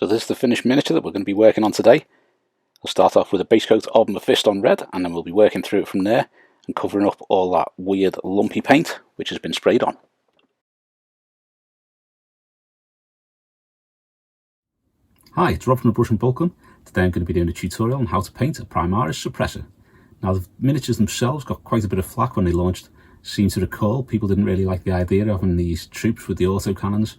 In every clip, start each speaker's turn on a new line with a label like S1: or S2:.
S1: this is the finished miniature that we're going to be working on today. We'll start off with a base coat of Mephiston Red, and then we'll be working through it from there and covering up all that weird lumpy paint which has been sprayed on. Hi, it's Rob from the Brush and Boltgun. Today I'm going to be doing a tutorial on how to paint a Primaris Suppressor. Now the miniatures themselves got quite a bit of flack when they launched. Seem to recall people didn't really like the idea of having these troops with the autocannons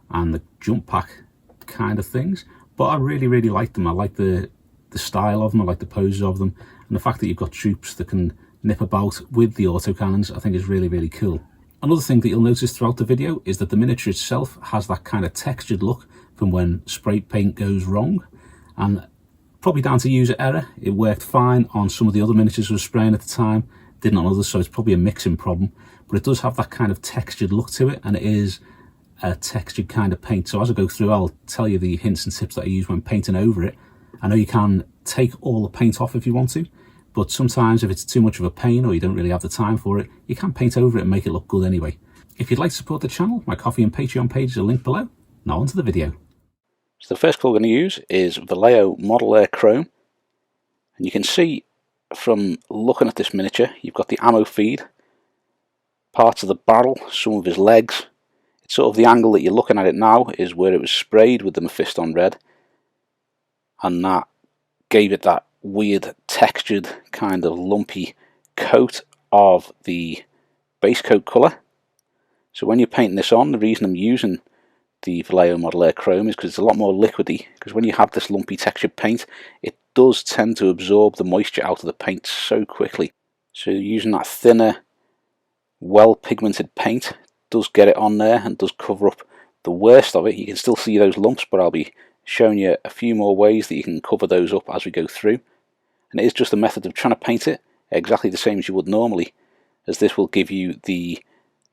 S1: and the jump pack kind of things, but I really like them. I like the style of them, I like the poses of them, and the fact that you've got troops that can nip about with the autocannons I think is really cool. Another thing that you'll notice throughout the video is that the miniature itself has that kind of textured look from when spray paint goes wrong, and probably down to user error. It worked fine on some of the other miniatures I was spraying at the time, didn't on others, so it's probably a mixing problem, but it does have that kind of textured look to it, and it is a textured kind of paint. So as I go through, I'll tell you the hints and tips that I use when painting over it. I know you can take all the paint off if you want to, but sometimes if it's too much of a pain or you don't really have the time for it, you can paint over it and make it look good anyway. If you'd like to support the channel, my Ko-fi and Patreon pages are linked below. Now onto the video. So the first colour we're going to use is Vallejo Model Air Chrome, and you can see from looking at this miniature, you've got the ammo feed, parts of the barrel, some of his legs. It's sort of the angle that you're looking at it now is where it was sprayed with the Mephiston Red, and that gave it that weird textured kind of lumpy coat of the base coat colour. So when you're painting this on, the reason I'm using the Vallejo Model Air Chrome is because it's a lot more liquidy, because when you have this lumpy textured paint, it does tend to absorb the moisture out of the paint so quickly. So using that thinner, well pigmented paint does get it on there and does cover up the worst of it. You can still see those lumps, but I'll be showing you a few more ways that you can cover those up as we go through. And it is just a method of trying to paint it exactly the same as you would normally, as this will give you the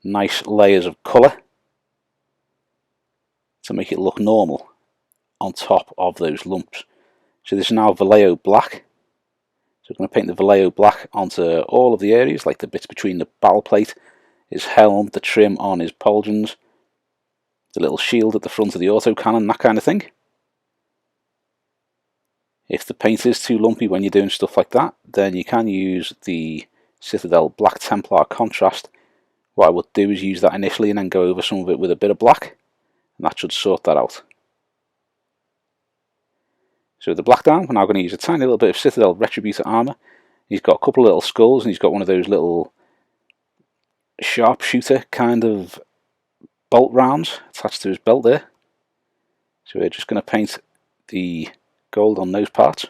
S1: nice layers of colour to make it look normal on top of those lumps. So this is now Vallejo Black. So I'm going to paint the Vallejo Black onto all of the areas, like the bits between the barrel plate, his helm, the trim on his pauldrons, the little shield at the front of the autocannon, that kind of thing. If the paint is too lumpy when you're doing stuff like that, then you can use the Citadel Black Templar contrast. What I would do is use that initially and then go over some of it with a bit of black, and that should sort that out. So with the black down, we're now going to use a tiny little bit of Citadel Retributor armour. He's got a couple of little skulls, and he's got one of those little sharpshooter kind of bolt rounds attached to his belt there. So we're just going to paint the gold on those parts.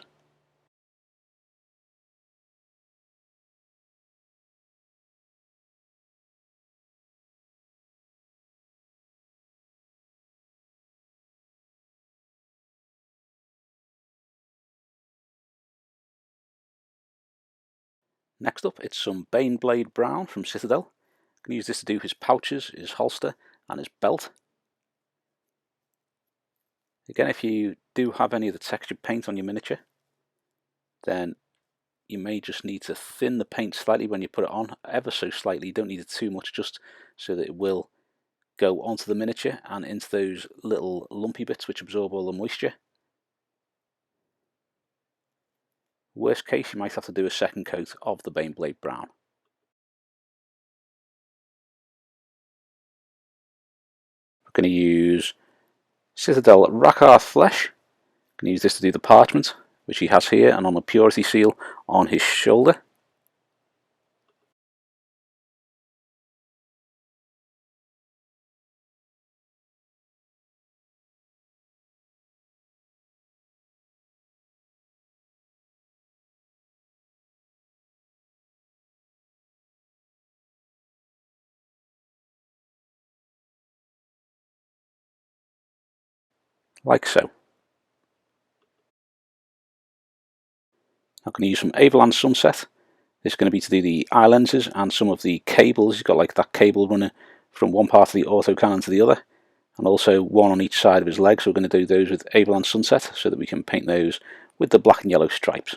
S1: Next up, it's some Baneblade Brown from Citadel. I'm going to use this to do his pouches, his holster and his belt. Again, if you do have any of the textured paint on your miniature, then you may just need to thin the paint slightly when you put it on, ever so slightly. You don't need it too much, just so that it will go onto the miniature and into those little lumpy bits which absorb all the moisture. Worst case, you might have to do a second coat of the Baneblade Brown. We're going to use Citadel Rakarth Flesh. I'm going to use this to do the parchment, which he has here, and on the purity seal on his shoulder. Like so. I'm going to use some Avalanche Sunset. This is going to be to do the eye lenses and some of the cables. He's got like that cable running from one part of the autocannon to the other, and also one on each side of his leg. So we're going to do those with Avalanche Sunset so that we can paint those with the black and yellow stripes.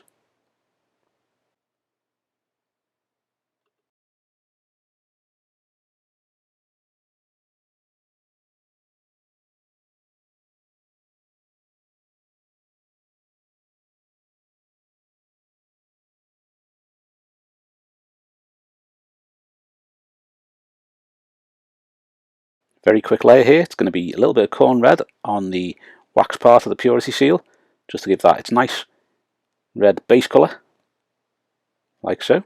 S1: Very quick layer here. It's going to be a little bit of corn red on the wax part of the purity seal, just to give that its nice red base colour, like so.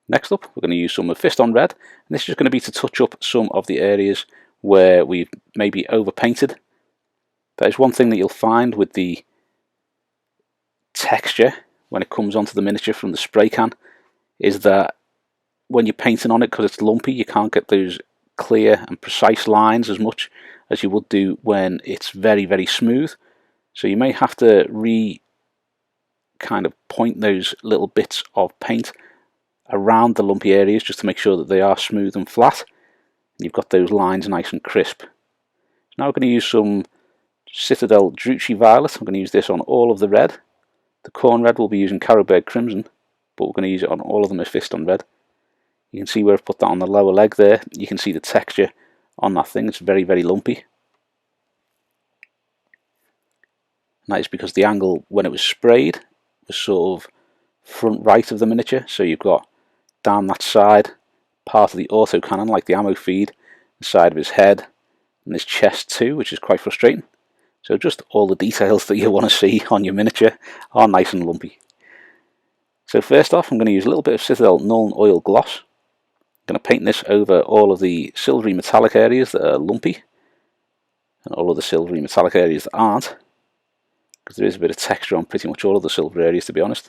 S1: Next up, we're going to use some Mephiston Red, and this is going to be to touch up some of the areas where we've maybe overpainted. That is one thing that you'll find with the texture when it comes onto the miniature from the spray can, is that when you're painting on it, because it's lumpy, you can't get those clear and precise lines as much as you would do when it's very, very smooth. So you may have to kind of point those little bits of paint around the lumpy areas just to make sure that they are smooth and flat. And you've got those lines nice and crisp. Now we're going to use some Citadel Drucci Violet. I'm going to use this on all of the red. The corn red we'll be using Carroburg Crimson, but we're going to use it on all of the Mephiston Red. You can see where I've put that on the lower leg there. You can see the texture on that thing. It's very, very lumpy. And that is because the angle when it was sprayed was sort of front right of the miniature. So you've got down that side part of the autocannon, like the ammo feed, the side of his head, and his chest too, which is quite frustrating. So just all the details that you want to see on your miniature are nice and lumpy. So first off, I'm going to use a little bit of Citadel Nuln Oil Gloss. I'm going to paint this over all of the silvery metallic areas that are lumpy, and all of the silvery metallic areas that aren't, because there is a bit of texture on pretty much all of the silver areas, to be honest.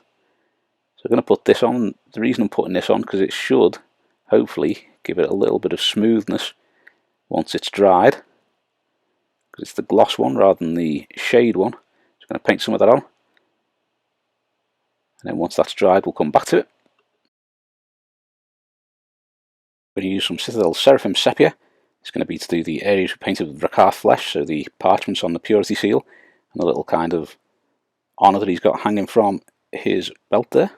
S1: So I'm going to put this on. The reason I'm putting this on, because it should hopefully give it a little bit of smoothness once it's dried, because it's the gloss one rather than the shade one. So I'm going to paint some of that on, and then once that's dried we'll come back to it. I'm going to use some Citadel Seraphim Sepia. It's going to be to do the areas we painted with Rakar flesh, so the parchments on the purity seal, and a little kind of honour that he's got hanging from his belt there.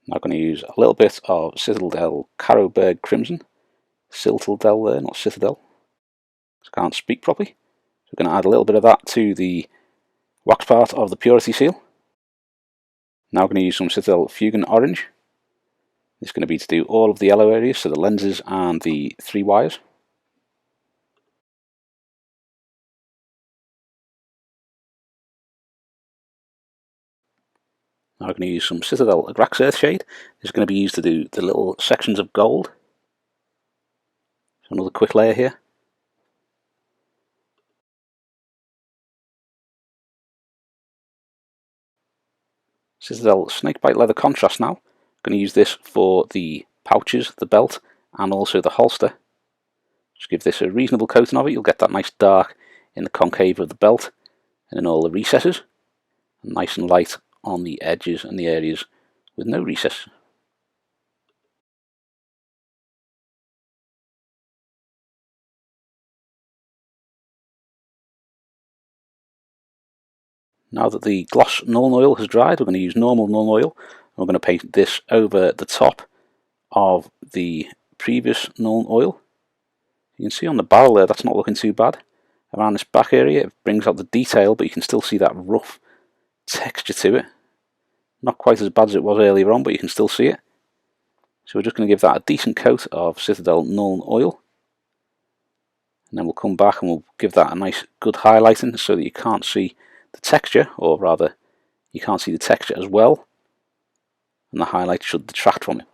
S1: Now I'm going to use a little bit of Citadel Carroburg Crimson. Citadel there, not Citadel. I can't speak properly. So we're going to add a little bit of that to the wax part of the purity seal. Now I'm going to use some Citadel Fugan Orange. It's going to be to do all of the yellow areas, so the lenses and the 3 wires. Now I'm going to use some Citadel Agrax Earthshade. This is going to be used to do the little sections of gold. So another quick layer here. Citadel Snakebite Leather Contrast now. I'm going to use this for the pouches, the belt, and also the holster. Just give this a reasonable coating of it. You'll get that nice dark in the concave of the belt and in all the recesses, and nice and light on the edges and the areas with no recess. Now that the gloss Nuln Oil has dried, we're going to use normal Nuln Oil. We're going to paint this over the top of the previous Nuln Oil. You can see on the barrel there, that's not looking too bad. Around this back area, it brings out the detail, but you can still see that rough texture to it. Not quite as bad as it was earlier on, but you can still see it. So we're just going to give that a decent coat of Citadel Nuln Oil. And then we'll come back and we'll give that a nice good highlighting so that you can't see the texture, or rather you can't see the texture as well, and the highlight should detract from it.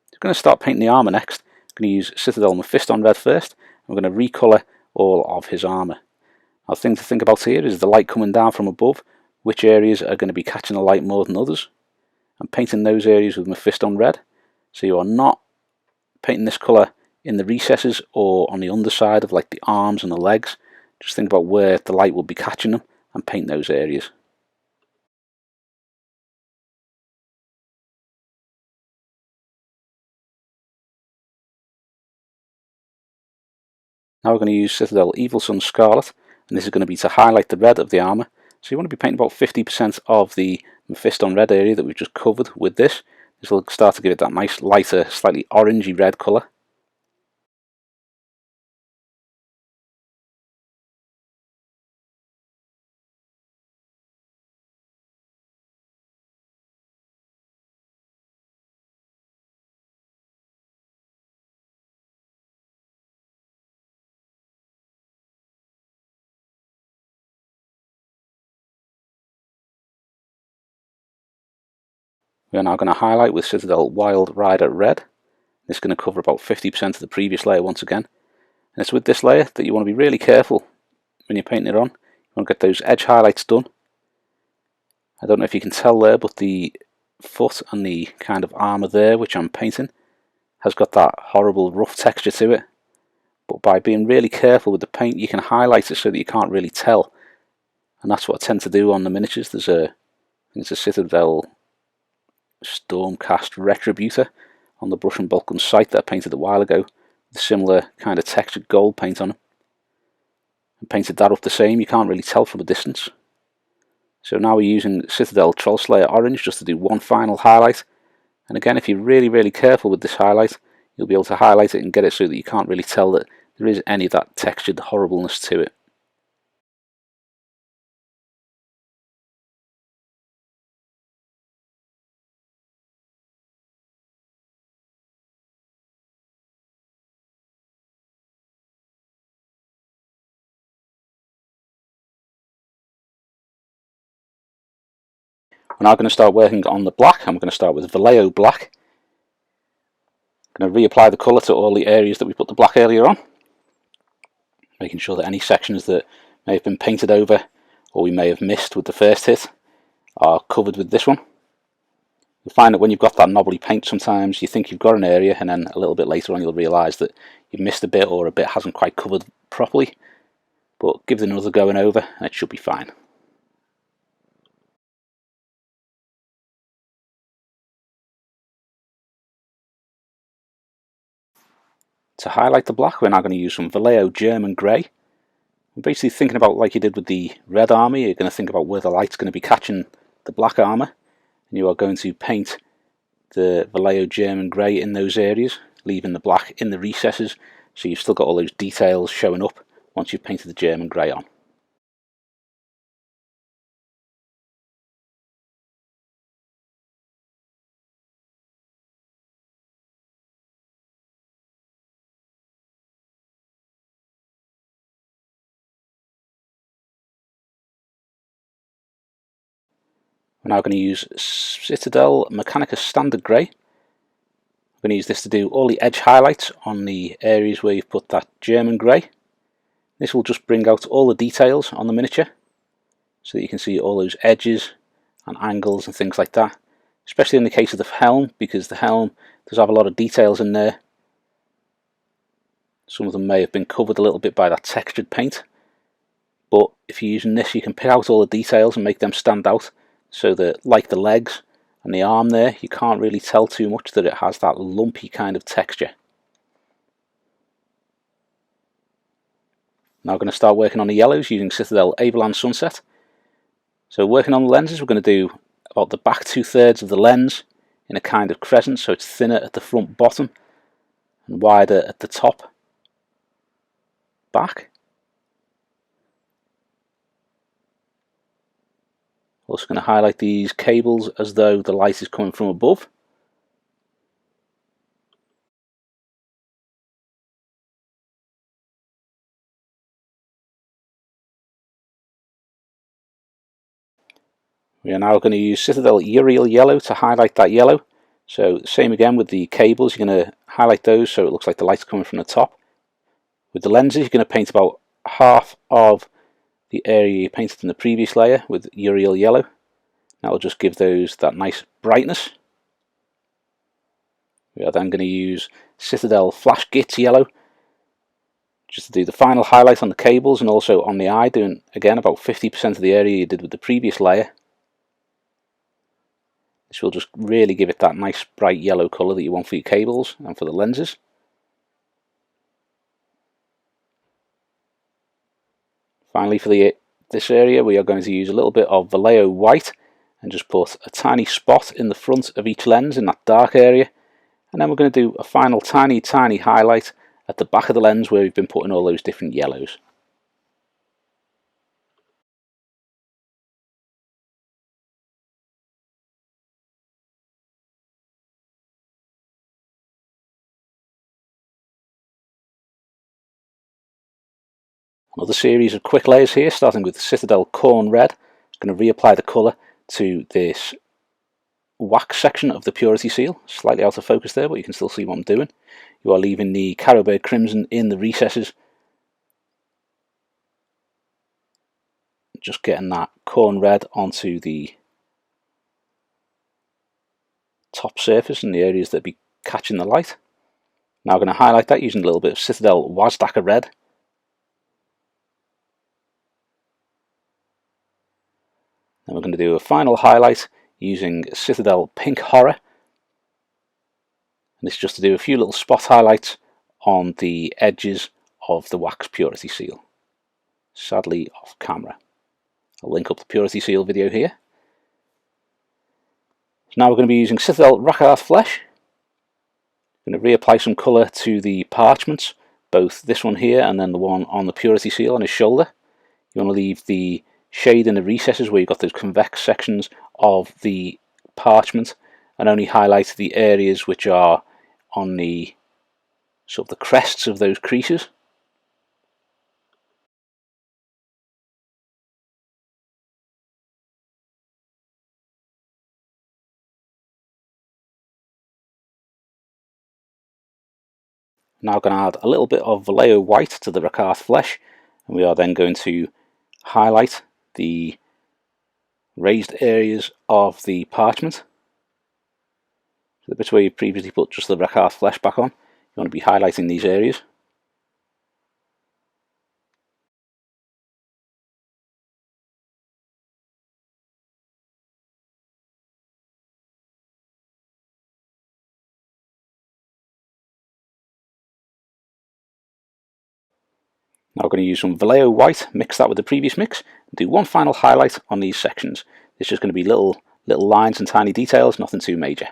S1: So I'm going to start painting the armour next. I'm going to use Citadel Mephiston Red first. I'm going to recolour all of his armour. Now, the thing to think about here is the light coming down from above, which areas are going to be catching the light more than others. I'm painting those areas with Mephiston Red, so you are not painting this colour in the recesses or on the underside of like the arms and the legs. Just think about where the light will be catching them and paint those areas. Now we're going to use Citadel Evil Sunz Scarlet, and this is going to be to highlight the red of the armour. So you want to be painting about 50% of the Mephiston Red area that we've just covered with this. This will start to give it that nice lighter, slightly orangey red colour. We are now going to highlight with Citadel Wild Rider Red. This is going to cover about 50% of the previous layer once again. And it's with this layer that you want to be really careful when you're painting it on. You want to get those edge highlights done. I don't know if you can tell there, but the foot and the kind of armour there, which I'm painting, has got that horrible rough texture to it. But by being really careful with the paint, you can highlight it so that you can't really tell. And that's what I tend to do on the miniatures. There's a Citadel Stormcast Retributor on the Brush and Boltgun site that I painted a while ago, with a similar kind of textured gold paint on it. And painted that up the same, you can't really tell from a distance. So now we're using Citadel Trollslayer Orange just to do one final highlight. And again, if you're really careful with this highlight, you'll be able to highlight it and get it so that you can't really tell that there is any of that textured horribleness to it. We're now going to start working on the black. I'm going to start with Vallejo Black. I'm going to reapply the colour to all the areas that we put the black earlier on, making sure that any sections that may have been painted over or we may have missed with the first hit are covered with this one. You'll find that when you've got that knobbly paint, sometimes you think you've got an area and then a little bit later on you'll realise that you've missed a bit or a bit hasn't quite covered properly, but give it another going over and it should be fine. To highlight the black, we're now going to use some Vallejo German Grey. We're basically thinking about, like you did with the red armour, you're going to think about where the light's going to be catching the black armour, and you are going to paint the Vallejo German Grey in those areas, leaving the black in the recesses, so you've still got all those details showing up once you've painted the German Grey on. We're now going to use Citadel Mechanicus Standard Grey. I'm going to use this to do all the edge highlights on the areas where you've put that German Grey. This will just bring out all the details on the miniature, so that you can see all those edges and angles and things like that, especially in the case of the helm, because the helm does have a lot of details in there. Some of them may have been covered a little bit by that textured paint, but if you're using this you can pick out all the details and make them stand out, so that, like the legs and the arm there, you can't really tell too much that it has that lumpy kind of texture. Now we're going to start working on the yellows using Citadel Avalanche Sunset. So working on the lenses, we're going to do about the back 2/3 of the lens in a kind of crescent, so it's thinner at the front bottom and wider at the top back. Also going to highlight these cables as though the light is coming from above. We are now going to use Citadel Uriel Yellow to highlight that yellow. So same again with the cables, you're going to highlight those so it looks like the light's coming from the top. With the lenses, you're going to paint about half of the area you painted in the previous layer with Uriel Yellow. That will just give those that nice brightness. We are then going to use Citadel Flash Gits Yellow just to do the final highlight on the cables and also on the eye, doing again about 50% of the area you did with the previous layer. This will just really give it that nice bright yellow colour that you want for your cables and for the lenses. Finally, for this area we are going to use a little bit of Vallejo White and just put a tiny spot in the front of each lens in that dark area, and then we're going to do a final tiny highlight at the back of the lens where we've been putting all those different yellows. Another series of quick layers here, starting with the Citadel Corn Red. I'm going to reapply the colour to this wax section of the Purity Seal. Slightly out of focus there, but you can still see what I'm doing. You are leaving the Carroburg Crimson in the recesses. Just getting that corn red onto the top surface and the areas that be catching the light. Now I'm going to highlight that using a little bit of Citadel Wazdacker Red. Then we're going to do a final highlight using Citadel Pink Horror. And it's just to do a few little spot highlights on the edges of the wax Purity Seal. Sadly off camera. I'll link up the Purity Seal video here. So now we're going to be using Citadel Rakarth Flesh. I'm going to reapply some colour to the parchments, both this one here and then the one on the Purity Seal on his shoulder. You want to leave the shade in the recesses where you've got those convex sections of the parchment and only highlight the areas which are on the sort of the crests of those creases. Now I'm going to add a little bit of Vallejo white to the Rakarth Flesh, and we are then going to highlight the raised areas of the parchment. So the bits where you previously put just the Rakarth Flesh back on, you want to be highlighting these areas. Now we're going to use some Vallejo white, mix that with the previous mix, and do one final highlight on these sections. It's just going to be little lines and tiny details, nothing too major.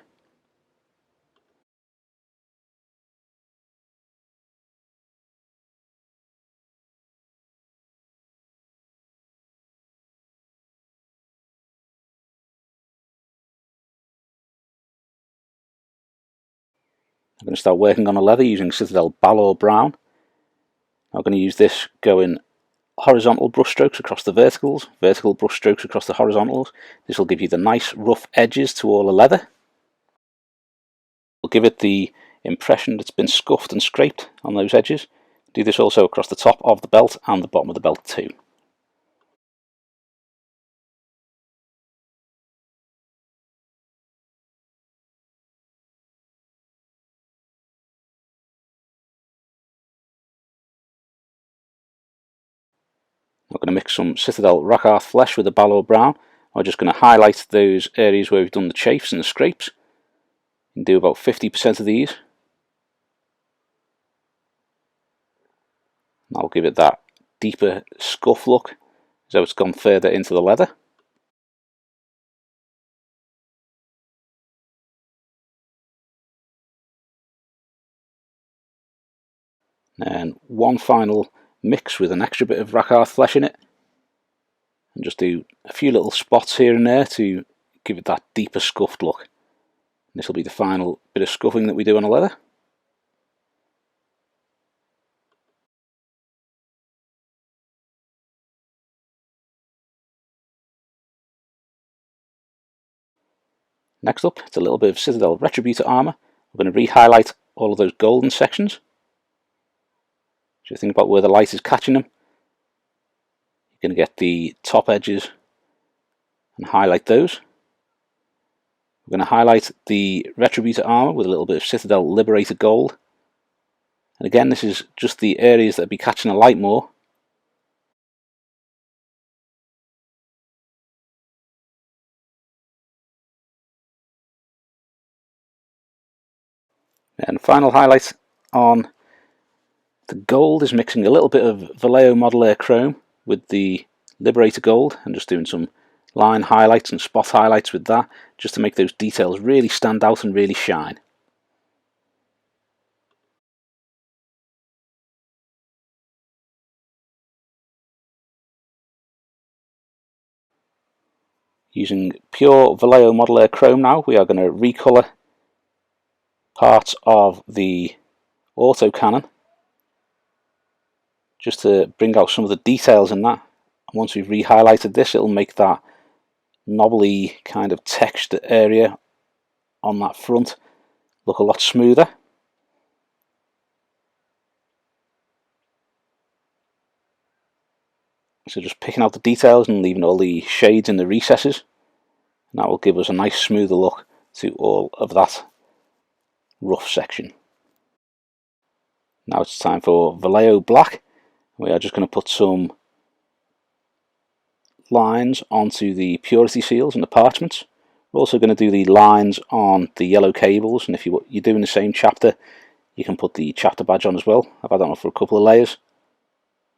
S1: I'm going to start working on the leather using Citadel Balor Brown. I'm going to use this going horizontal brush strokes across the verticals, vertical brush strokes across the horizontals. This will give you the nice rough edges to all the leather. We'll give it the impression that it's been scuffed and scraped on those edges. Do this also across the top of the belt and the bottom of the belt too. I'm going to mix some Citadel Rakarth Flesh with the Balor Brown. I'm just going to highlight those areas where we've done the chafes and the scrapes. And do about 50% of these. And I'll give it that deeper scuff look, as though it's gone further into the leather. And one final mix with an extra bit of Rakarth Flesh in it. And just do a few little spots here and there to give it that deeper scuffed look. This will be the final bit of scuffing that we do on the leather. Next up, it's a little bit of Citadel Retributor armour. We're going to re-highlight all of those golden sections. So think about where the light is catching them. You're going to get the top edges and highlight those. We're going to highlight the Retributor armour with a little bit of Citadel Liberator Gold. And again, this is just the areas that will be catching the light more. And final highlight on the gold is mixing a little bit of Vallejo Model Air Chrome with the Liberator Gold and just doing some line highlights and spot highlights with that, just to make those details really stand out and really shine. Using pure Vallejo Model Air Chrome now, we are going to recolour parts of the autocannon just to bring out some of the details in that. And once we've re-highlighted this, it'll make that knobbly kind of textured area on that front look a lot smoother. So just picking out the details and leaving all the shades in the recesses, and that will give us a nice smoother look to all of that rough section. Now it's time for Vallejo Black. We are just going to put some lines onto the purity seals and the parchments. We're also going to do the lines on the yellow cables, and if you're doing the same chapter, you can put the chapter badge on as well. I've had that on for a couple of layers.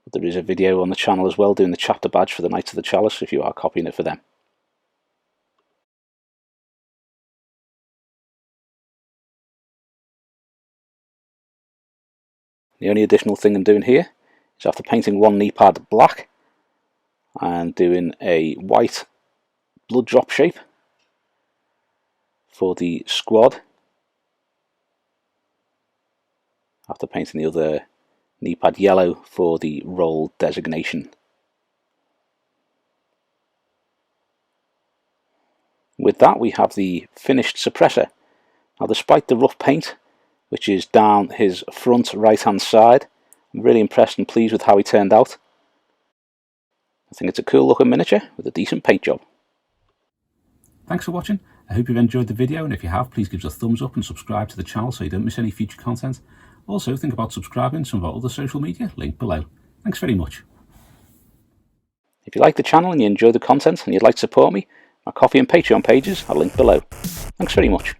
S1: But there is a video on the channel as well doing the chapter badge for the Knights of the Chalice if you are copying it for them. The only additional thing I'm doing here is after painting one knee pad black and doing a white blood drop shape for the squad, after painting the other knee pad yellow for the role designation. With that, we have the finished suppressor. Now, despite the rough paint, which is down his front right hand side, I'm really impressed and pleased with how he turned out. I think it's a cool looking miniature with a decent paint job. Thanks for watching. I hope you've enjoyed the video, and if you have, please give us a thumbs up and subscribe to the channel so you don't miss any future content. Also, think about subscribing to some of our other social media, linked below. Thanks very much. If you like the channel and you enjoy the content and you'd like to support me, my Ko-fi and Patreon pages are linked below. Thanks very much.